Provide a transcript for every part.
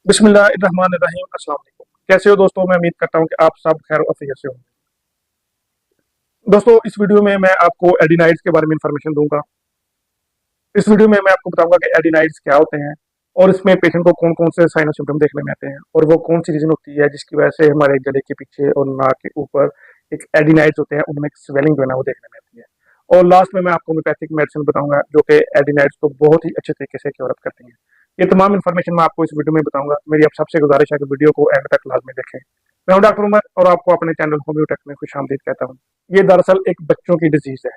बिस्मिल्लाहिर्रहमानिर्रहीम। अस्सलाम वालेकुम। कैसे हो दोस्तों? मैं उम्मीद करता हूँ कि आप सब खैर आफियत से होंगे। दोस्तों, इस वीडियो में मैं आपको एडिनाइड्स के बारे में इंफॉर्मेशन दूंगा। इस वीडियो में मैं आपको बताऊंगा कि एडिनाइड्स क्या होते हैं और इसमें पेशेंट को कौन कौन से साइन और सिम्टम देखने में आते हैं और वो कौन सी रीजन होती है जिसकी वजह से हमारे गले के पीछे और नाक के ऊपर एक एडिनाइड्स होते हैं, उनमें स्वेलिंग जो है ना वो देखने में आती है। और लास्ट में मैं आपको होम्योपैथिक मेडिसिन बताऊंगा जो कि एडिनाइड्स को बहुत ही अच्छे तरीके से क्योर अप करती हैं। ये तमाम इन्फॉर्मेशन मैं आपको इस वीडियो में बताऊंगा। मेरी आप सबसे गुजारिश है कि वीडियो को एंड तक लाजमी देखें। मैं हूं डॉक्टर उमर और आपको अपने चैनल होम्योटेक में खुशामदीद कहता हूँ। ये दरअसल एक बच्चों की डिजीज है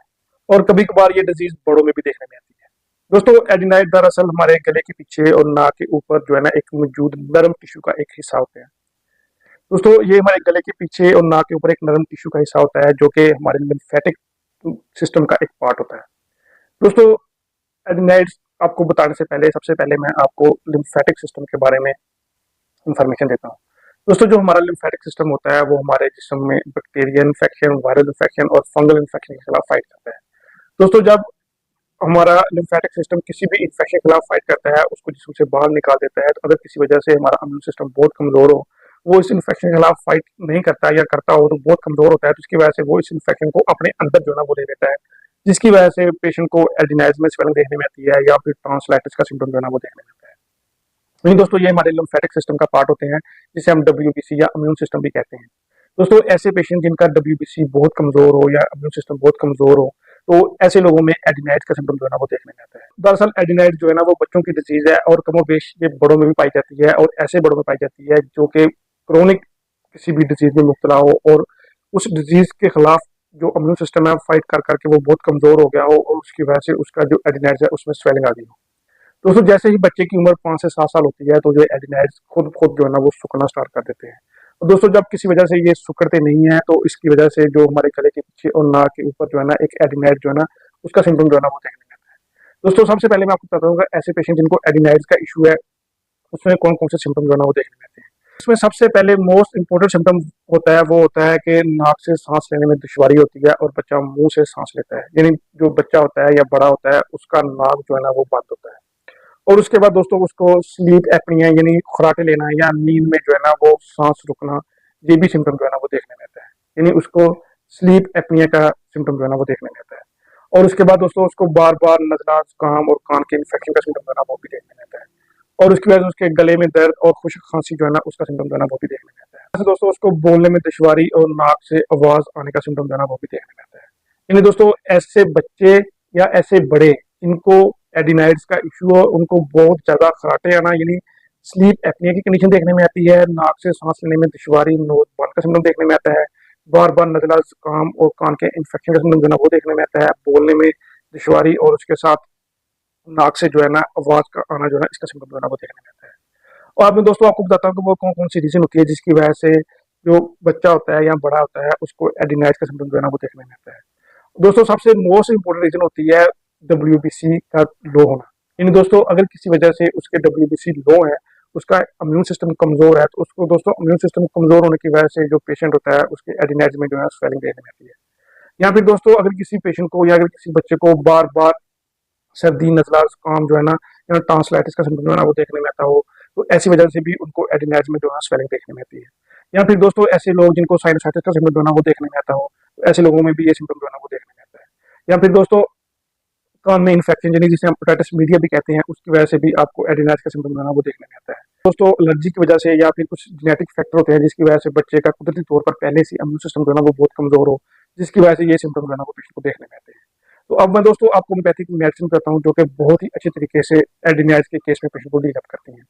और कभी कभार ये डिजीज बड़ों में भी देखने में आती है। दोस्तों, एडिनाइड दरअसल हमारे गले के पीछे और नाक के ऊपर जो है ना एक मौजूद नरम टिश्यू का एक हिस्सा होता है। दोस्तों, ये हमारे गले के पीछे और नाक के ऊपर एक नरम टिश्यू का हिस्सा होता है जो कि हमारे लिम्फेटिक सिस्टम का एक पार्ट होता है। दोस्तों, एडिनाइड्स आपको बताने से पहले सबसे पहले मैं आपको लिम्फेटिक सिस्टम के बारे में इंफॉर्मेशन देता हूँ। दोस्तों, जो हमारा लिम्फेटिक सिस्टम होता है वो हमारे जिस्म में बैक्टीरियल इन्फेक्शन, वायरल इन्फेक्शन और फंगल इन्फेक्शन के खिलाफ फाइट करता है। दोस्तों, जब हमारा लिम्फेटिक सिस्टम किसी भी इन्फेक्शन के खिलाफ फाइट करता है, उसको जिस्म से बाहर निकाल देता है, तो अगर किसी वजह से हमारा इम्यून सिस्टम बहुत कमजोर हो, वो इस इन्फेक्शन के खिलाफ फाइट नहीं करता या करता हो तो बहुत कमजोर होता है, तो इसकी वजह से वो इस इन्फेक्शन को अपने अंदर जो है ना वो ले लेता है, जिसकी वजह से पेशेंट को एडिनाइड्स में स्वेलिंग देखने में आती है या फिर टॉन्सिलाइटिस का सिम्टम जो है ना वो देखने में आता है। नहीं दोस्तों, ये हमारे लिम्फेटिक सिस्टम का पार्ट होते हैं जिसे हम डब्ल्यूबीसी या इम्यून सिस्टम भी कहते हैं। दोस्तों, ऐसे पेशेंट जिनका डब्ल्यूबीसी बहुत कमजोर हो या इम्यून सिस्टम बहुत कमजोर हो, तो ऐसे लोगों में एडिनाइड्स का सिम्टम जो है ना वो देखने में आता है। दरअसल एडिनाइड जो है ना वो बच्चों की डिजीज है और कमोबेश ये बड़ों में भी पाई जाती है और ऐसे बड़ों में पाई जाती है जो कि क्रोनिक किसी भी डिजीज में मुब्तला हो और उस डिजीज के खिलाफ जो इम्यून सिस्टम है फाइट कर करके वो बहुत कमजोर हो गया हो और उसकी वजह से उसका जो एडिनाइड्स है उसमें स्वेलिंग आ गई हो। दोस्तों, जैसे ही बच्चे की उम्र 5 से 7 साल होती है तो ये एडिनाइड्स खुद खुद जो है ना वो सुखना स्टार्ट कर देते हैं। और दोस्तों, जब किसी वजह से ये सुकड़ते नहीं है तो इसकी वजह से जो हमारे गले के पीछे और नाक के ऊपर जो है ना एक एडिनाइड जो है ना उसका सिम्टम जो है ना वो देखने में आता है। दोस्तों, सबसे पहले मैं आपको बताता हूँ ऐसे पेशेंट जिनको एडिनाइड्स का इशू है उसमें कौन कौन से सिम्टम जो है ना वो देखने में आते हैं। इसमें सबसे पहले मोस्ट इंपॉर्टेंट सिम्टम होता है वो होता है कि नाक से सांस लेने में दुश्वारी होती है और बच्चा मुंह से सांस लेता है, यानी जो बच्चा होता है या बड़ा होता है उसका नाक जो है ना वो बंद होता है। और उसके बाद दोस्तों उसको स्लीप एपनिया यानी खुराटे लेना या नींद में जो है ना वो सांस रुकना, ये भी सिम्टम जो है ना वो देखने में आता है, यानी उसको स्लीप एपनिया का सिम्टम जो है ना वो देखने में आता है। और उसके बाद दोस्तों उसको बार बार नजला जुकाम और कान के इन्फेक्शन का सिम्टम जो है ना वो भी देखने में आता है। और उसकी वजह से उसके गले में दर्द और खुश्क खांसी जो है ना उसका सिम्टम जो है ना वो भी देखने में आता है। ऐसे दोस्तों उसको बोलने में दुश्वारी और नाक से आवाज आने का सिम्टम जो है ना वो भी देखने में आता है। यानी दोस्तों ऐसे बच्चे या ऐसे बड़े जिनको एडिनाइड्स का इशू हो उनको बहुत ज्यादा खराटे आना यानी स्लीप एपनिया की कंडीशन देखने में आती है, नाक से सांस लेने में दुश्वारी, नोज बंद का सिम्टम देखने में आता है, बार बार नजला जुकाम और कान के इन्फेक्शन का सिम्टम जो है ना वो देखने में आता है, बोलने में दुश्वारी और उसके साथ नाक से जो है ना आवाज का आना जो है ना इसका सिम्टम जो है ना वो देखने में आता है। और अब मैं दोस्तों आपको बताता हूँ कि वो कौन कौन सी रीजन होती है जिसकी वजह से जो बच्चा होता है या बड़ा होता है उसको एडिनाइड्स का सिम्टम जो है ना वो देखने में आता है। दोस्तों, सबसे मोस्ट इंपॉर्टेंट रीजन होती है डब्ल्यूबीसी का लो होना। यानी दोस्तों अगर किसी वजह से उसके डब्ल्यूबीसी लो है, उसका इम्यून सिस्टम कमजोर है, तो उसको दोस्तों इम्यून सिस्टम कमजोर होने की वजह से जो पेशेंट होता है उसके एडिनाइड्स में जो है स्वेलिंग देखने में आती है। या फिर दोस्तों अगर किसी पेशेंट को या अगर किसी बच्चे को बार बार सर्दी, नजला, जुकाम जो है ना या टॉन्सिलाइटिस का सिम्टम जो है ना वो देखने में आता हो, तो ऐसी वजह से भी उनको एडिनाइड्स में जो है स्वेलिंग देखने में आती है। या फिर दोस्तों ऐसे लोग जिनको साइनसाइटिस का सिम्टम जो है ना वो देखने में आता हो, तो ऐसे लोगों में भी ये सिम्टम जो है ना वो देखने में आता है। या फिर दोस्तों कान में इन्फेक्शन यानी जिसे हम ओटाइटिस मीडिया भी कहते हैं, उसकी वजह से भी आपको एडिनाइड्स का सिम्टम जो है ना वो देखने में आता है। दोस्तों एलर्जी की वजह से या फिर कुछ जेनेटिक फैक्टर होते हैं जिसकी वजह से बच्चे का कुदरती तौर पर पहले से इम्यून सिस्टम जो है ना वो बहुत कमजोर हो, जिसकी वजह से ये सिम्टम जो है ना वो पेशेंट को देखने में आते हैं। तो अब मैं दोस्तों आपको होम्योपैथिक मेडिसिन करता हूँ जो कि बहुत ही अच्छे तरीके से एडिनाइड्स के केस में पेशेंट को डील अप करती हैं।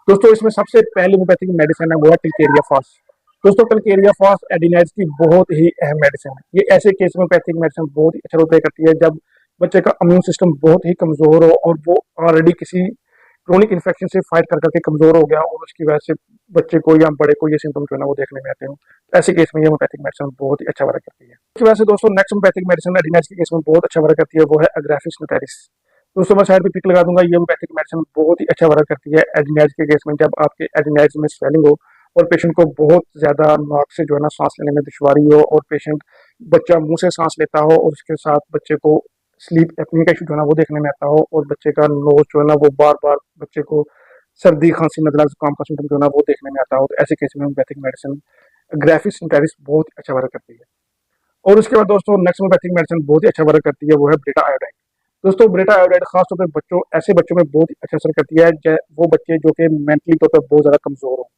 दोस्तों इसमें सबसे पहली होम्योपैथिक मेडिसिन है वो है टिल्केरिया फास्ट। दोस्तों टिल्केरिया फास्ट एडिनाइड्स की बहुत ही अहम मेडिसिन है। ये ऐसे केस में होम्योपैथिक मेडिसिन बहुत ही अच्छा रोल प्ले करती है जब बच्चे का इम्यून सिस्टम बहुत ही कमजोर हो और वो ऑलरेडी किसी क्रोनिक इन्फेक्शन से फाइट कर करके कमजोर हो गया और उसकी वजह से बच्चे को या बड़े को ये सिम्टम जो है ना वो देखने में आते हो, तो ऐसे केस में ये होम्योपैथिक मेडिसिन बहुत ही अच्छा वर्क करती है। उसकी वजह से दोस्तों नेक्स्ट होम्योपैथिक मेडिसिन एडिनाइड्स के केस में बहुत अच्छा वर्क करती है वो है अग्राफिस नोटारिस। दोस्तों मैं साइड पे पिक लगा दूंगा, ये होम्योपैथिक मेडिसिन बहुत ही अच्छा वर्क करती है एडिनाइड्स के केस में जब आपके एडिनाइड्स में स्वेलिंग हो और पेशेंट को बहुत ज्यादा नाक से जो है ना सांस लेने में दुश्वारी हो और पेशेंट बच्चा मुंह से सांस लेता हो और उसके साथ बच्चे को स्लीप एपनी का इशू जो है ना वो देखने में आता हो और बच्चे का नोज जो है ना वो बार बार बच्चे को सर्दी खांसी नजला जुकाम का सिम्टम जो है ना वो देखने में आता हो, तो ऐसे केस में होम्योपैथिक मेडिसिन ग्राफिस सिंटेरिस बहुत अच्छा वर्क करती है। और उसके बाद दोस्तों नेक्स्ट होम्योपैथिक मेडिसिन बहुत ही अच्छा वर्क करती है, वो है ब्रेटा आयोडाइन। दोस्तों ब्रेटा आयोडाइन खासतौर पर बच्चों, ऐसे बच्चों में बहुत ही अच्छा असर करती है, वो बच्चे जो कि मेंटली तौर पर बहुत ज्यादा कमजोर हो।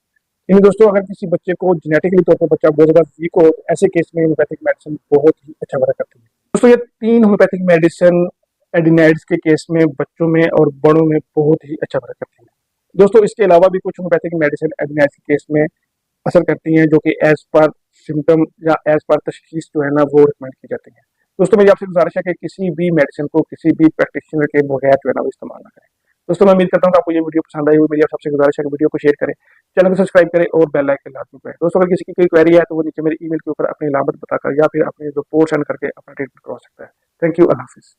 इन दोस्तों अगर किसी बच्चे को जेनेटिकली तौर पर बच्चा बहुत ज्यादा वीक हो, तो ऐसे केस में होम्योपैथिक मेडिसिन बहुत ही अच्छा वर्क करती है। दोस्तों ये 3 होम्योपैथिक मेडिसिन एडिनाइड्स के केस में बच्चों में और बड़ों में बहुत ही अच्छा वर्क करती है। दोस्तों इसके अलावा भी कुछ होम्योपैथिक मेडिसिन एडिनाइड्स के केस में असर करती हैं, जो कि एज पर सिम्टम या एज पर तशखीस जो है ना वो रिकमेंड की जाती है। दोस्तों मेरी आपसे गुजारिश है कि किसी भी मेडिसिन को किसी भी प्रैक्टिशनर के बगैर जो है ना वो इस्तेमाल ना करें। दोस्तों मैं उम्मीद करता हूँ कि आपको ये वीडियो पसंद आई होगी। मेरी आप सबसे गुजारिश है कि वीडियो को शेयर करें, चैनल को सब्सक्राइब करें और बेल आइकन लाजमी करें। दोस्तों अगर किसी की कोई क्वेरी है तो वो नीचे मेरे ईमेल के ऊपर अपनी इलामत बताकर या फिर अपनी रिपोर्ट सेंड करके अपना ट्रीटमेंट करवा सकता है। थैंक यू, अल्लाह हाफिज़।